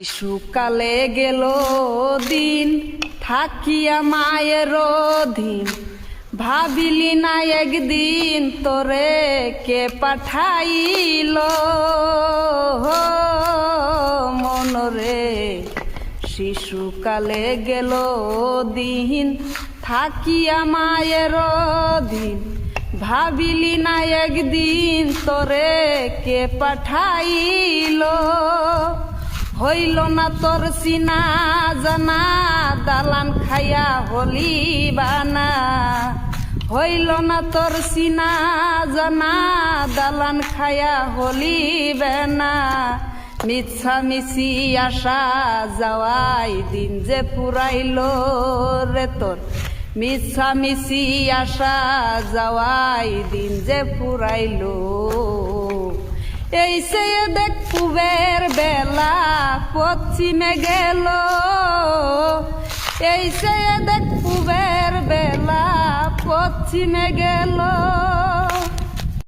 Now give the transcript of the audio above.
শিশুকালে গেল দিন থাকিয়া মায়ের অধীন, ভাবিলি না একদিন তোরে কে পাঠাইল মনরে। শিশুকালে গেল দিন থাকিয়া মায়ের অধীন, ভাবিলি না একদিন তোরে কে পাঠাইল। হইল না তোর সিনা জানা দালান খাইয়া হলি বানা, হইল না তোর সিনা জানা দালান খাইয়া হলি বেনা। মিছা মিছি আশা যাওয়াই দিন যে পুরাইল রে তোর, মিছা মিছি আশা যাওয়াই দিন যে পুরাইল। এই সে দেখ পুবের বেলা পশ্চিমে গেল, এই সে দেখ পুবের বেলা পশ্চিমে গেল।